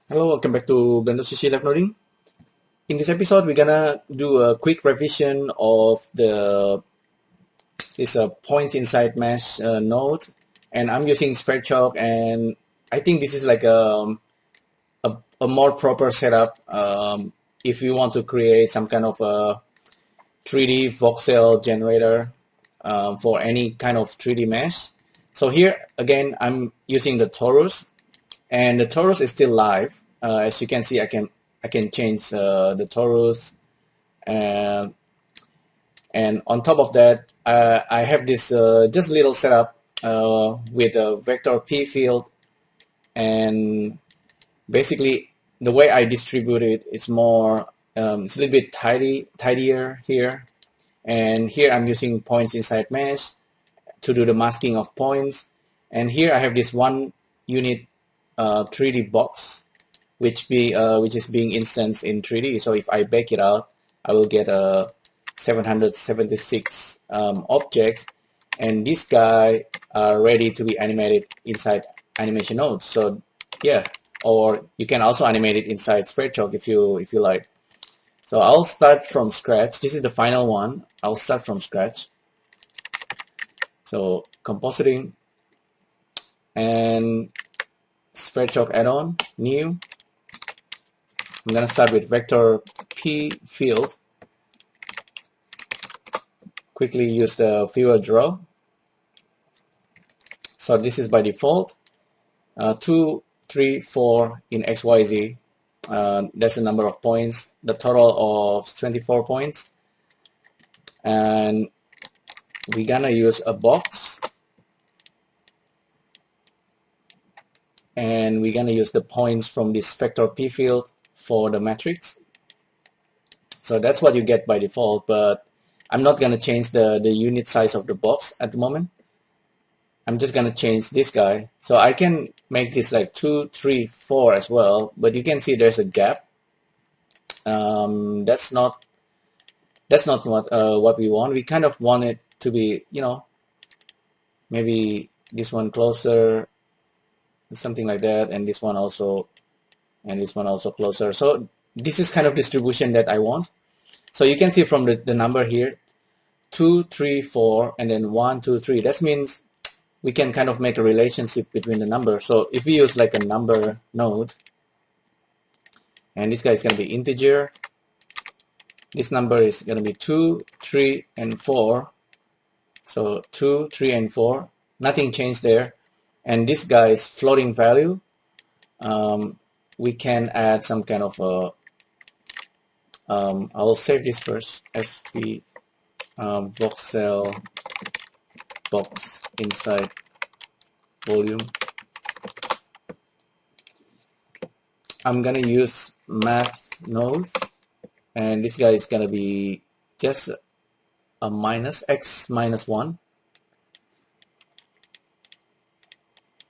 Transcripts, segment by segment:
Hello, welcome back to Blender CC Live Noding. In this episode, we're gonna do a quick revision of this points inside mesh node, and I'm using SphereChalk, and I think this is like a more proper setup if you want to create some kind of a 3D voxel generator for any kind of 3D mesh. So here again, I'm using the Torus, and the torus is still live. As you can see, I can change the torus, and on top of that, I have this just little setup with a vector p field, and basically the way I distribute it is more it's a little bit tidier here, and here I'm using points inside mesh to do the masking of points, and here I have this one unit 3D box which is being instanced in 3D. So if I back it out, I will get a 776 objects, and this guy are ready to be animated inside animation nodes. So yeah, or you can also animate it inside SphereChalk if you like. So I'll start from scratch. This is the final one. I'll start from scratch. So compositing and SphereChalk add-on, new. I'm gonna start with vector p field. Quickly use the viewer draw. So this is by default 2, 3, 4 in XYZ. That's the number of points, the total of 24 points. And we're gonna use a box, and we're gonna use the points from this vector p field for the matrix. So that's what you get by default, but I'm not gonna change the unit size of the box at the moment. I'm just gonna change this guy. So I can make this like 2, 3, 4 as well, but you can see there's a gap. That's not what we want. We kind of want it to be, maybe this one closer, something like that, and this one also, and this one also closer. So this is kind of distribution that I want. So you can see from the number here, 2, 3, 4, and then 1, 2, 3. That means we can kind of make a relationship between the number. So if we use like a number node, and this guy is going to be integer, this number is going to be 2, 3, and 4. So 2, 3, and 4. Nothing changed there. And this guy is floating value. We can add some kind of a, I'll save this first, SV voxel box inside volume. I'm gonna use math node, and this guy is gonna be just a minus x minus 1.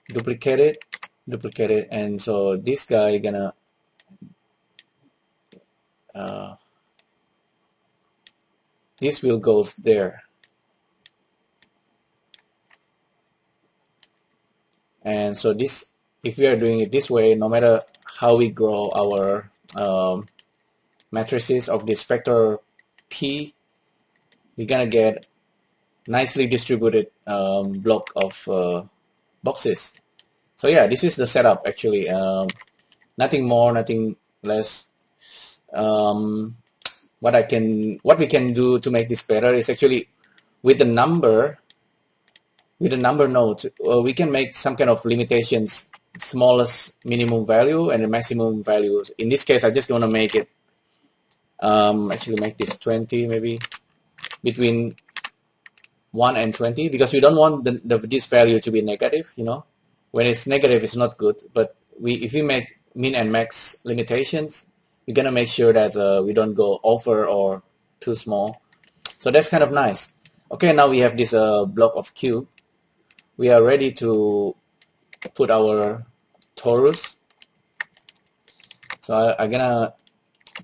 Duplicate it, and so this guy gonna this will goes there. And so this, if we are doing it this way, no matter how we grow our matrices of this vector p, we're gonna get nicely distributed block of boxes. So yeah, this is the setup actually. Nothing more, nothing less. What we can do to make this better is actually with the number node, we can make some kind of limitations, smallest minimum value and the maximum value. In this case, I just want to make it, actually make this 20, maybe between 1 and 20, because we don't want this value to be negative. When it's negative, it's not good. But if we make min and max limitations, we're gonna make sure that we don't go over or too small. So that's kind of nice. Okay, now we have this block of cube. We are ready to put our torus. So I'm gonna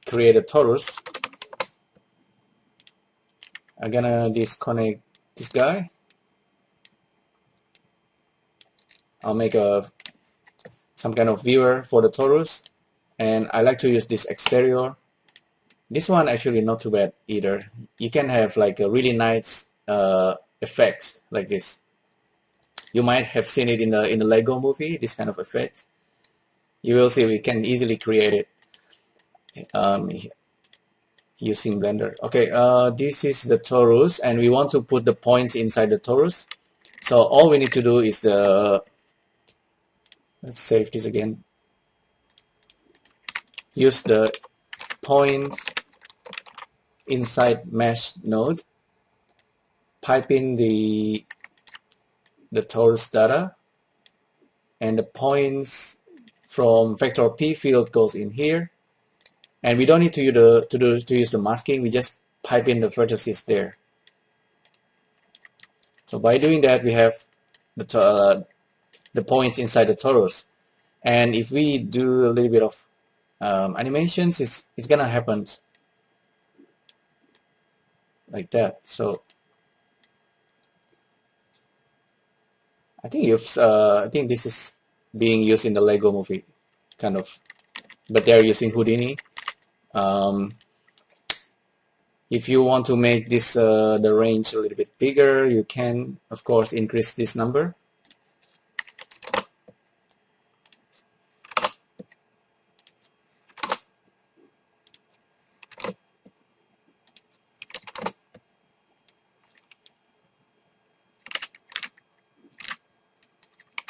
create a torus. I'm gonna disconnect this guy. I'll make some kind of viewer for the torus. and I like to use this exterior. This one actually not too bad either. You can have like a really nice effects like this. You might have seen it in the Lego movie, this kind of effect. You will see we can easily create it using Blender. Okay, this is the torus, and we want to put the points inside the torus. So all we need to do is let's save this again. Use the points inside mesh node. Pipe in the torus data, and the points from vector P field goes in here. And we don't need to use the masking. We just pipe in the vertices there. So by doing that, we have the points inside the torus. And if we do a little bit of animations, it's gonna happen like that. So I think I think this is being used in the Lego movie, kind of, but they're using Houdini. If you want to make this the range a little bit bigger, you can, of course, increase this number.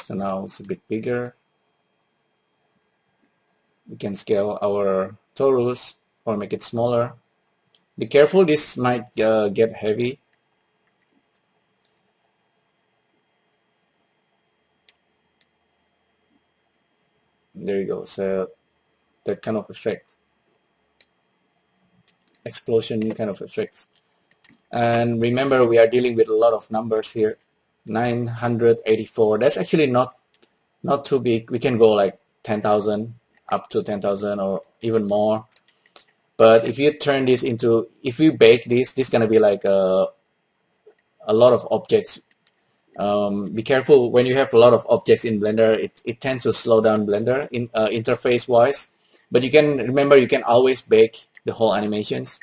So now it's a bit bigger. We can scale our torus or make it smaller. Be careful, this might get heavy. There you go. So that kind of effect, explosion kind of effects. And remember, we are dealing with a lot of numbers here. 984. That's actually not too big. We can go like 10,000, up to 10,000 or even more. But if you turn this into, if you bake this is gonna be like a lot of objects. Be careful when you have a lot of objects in Blender. It tends to slow down Blender in interface wise. But you can remember, you can always bake the whole animations.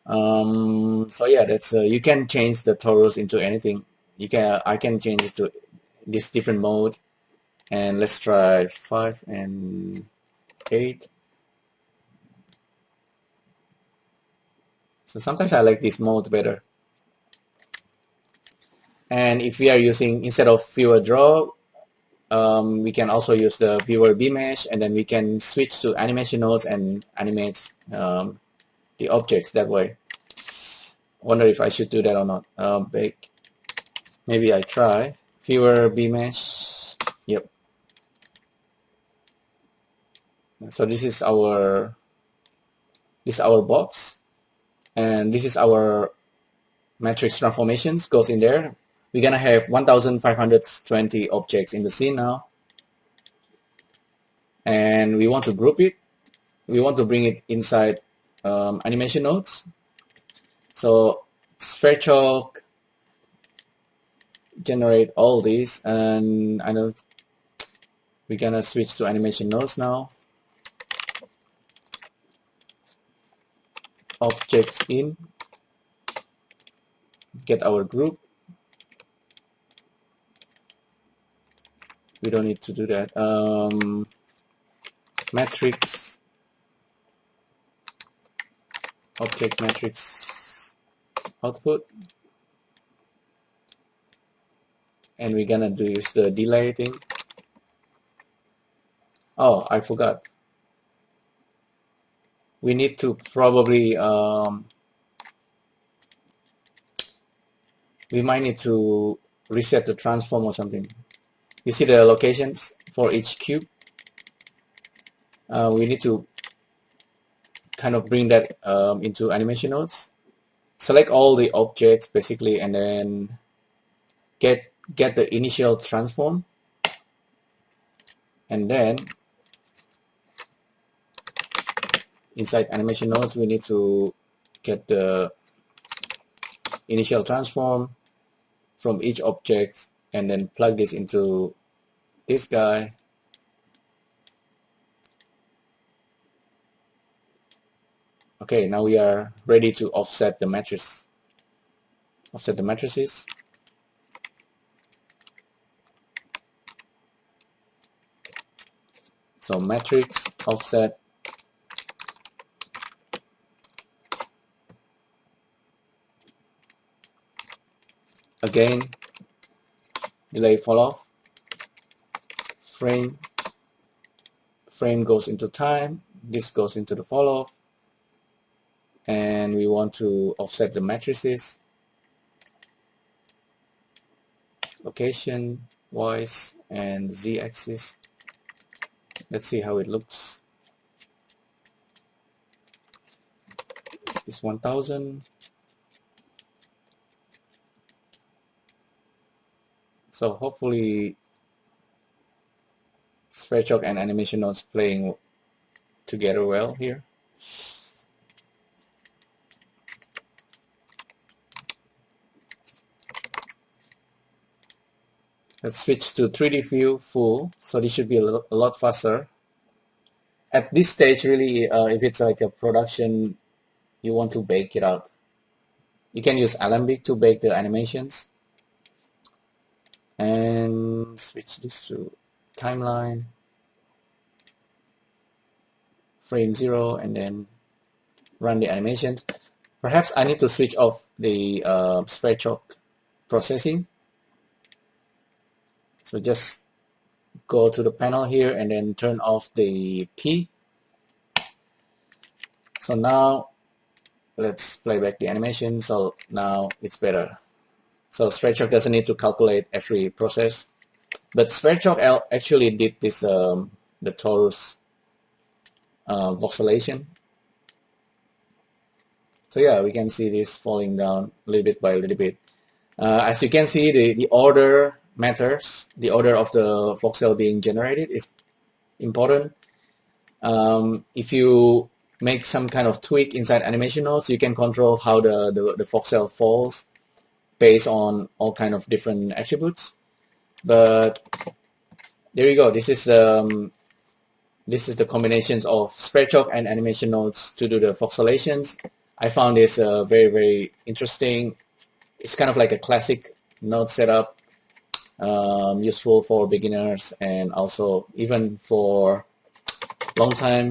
So yeah, that's you can change the torus into anything. I can change it to this different mode, and let's try 5 and 8. So sometimes I like this mode better. And if we are using, instead of viewer draw, we can also use the viewer bmesh, and then we can switch to animation nodes and animate the objects that way. Wonder if I should do that or not. Bake. Maybe I try viewer bmesh. Yep. So this is our box, and this is our matrix transformations goes in there. We're gonna have 1,520 objects in the scene now, and we want to group it. We want to bring it inside animation nodes. So sphere chalk, generate all these, and I know we're gonna switch to animation nodes now. Objects in, get our group. We don't need to do that. Matrix, object matrix output, and we're gonna use the delay thing. Oh, I forgot. We need to probably we might need to reset the transform or something. You see the locations for each cube. We need to kind of bring that into animation nodes. Select all the objects basically, and then get the initial transform, and then inside animation nodes we need to get the initial transform from each object, and then plug this into this guy, Okay, now we are ready to offset the matrix. Offset the matrices. So matrix offset. Again, delay fall off. Frame goes into time. This goes into the fall off. And we want to offset the matrices. Location, voice, and z-axis. Let's see how it looks. It's 1000. So hopefully Sverchok and animation nodes playing together well here. Let's switch to 3D view full. So this should be a lot faster. At this stage, really, if it's like a production, you want to bake it out. You can use Alembic to bake the animations. And switch this to timeline, frame 0, and then run the animations. Perhaps I need to switch off the Sverchok processing. So just go to the panel here and then turn off the P. So now let's play back the animation. So now it's better. So Sverchok doesn't need to calculate every process, but Sverchok actually did this the torus voxelation. So yeah, we can see this falling down little bit by little bit. As you can see, the order matters. The order of the voxel being generated is important. If you make some kind of tweak inside animation nodes, you can control how the voxel falls based on all kind of different attributes. But there you go. This is the combinations of Sverchok and animation nodes to do the voxelations. I found this very, very interesting. It's kind of like a classic node setup, useful for beginners and also even for long-time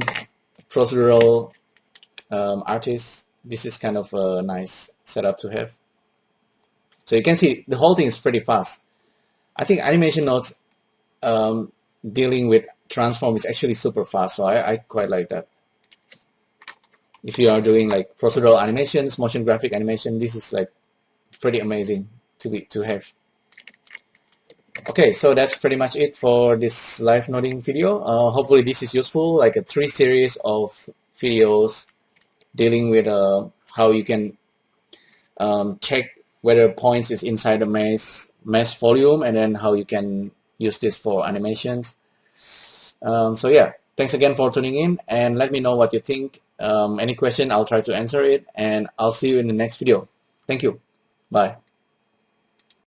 procedural artists. This is kind of a nice setup to have. So you can see the whole thing is pretty fast. I think animation nodes dealing with transform is actually super fast, so I quite like that. If you are doing like procedural animations, motion graphic animation, this is like pretty amazing to have. Okay, so that's pretty much it for this live noding video. Hopefully this is useful, like a 3 series of videos dealing with how you can check whether points is inside the mesh volume, and then how you can use this for animations. So yeah, thanks again for tuning in, and let me know what you think. Any question, I'll try to answer it, and I'll see you in the next video. Thank you. Bye.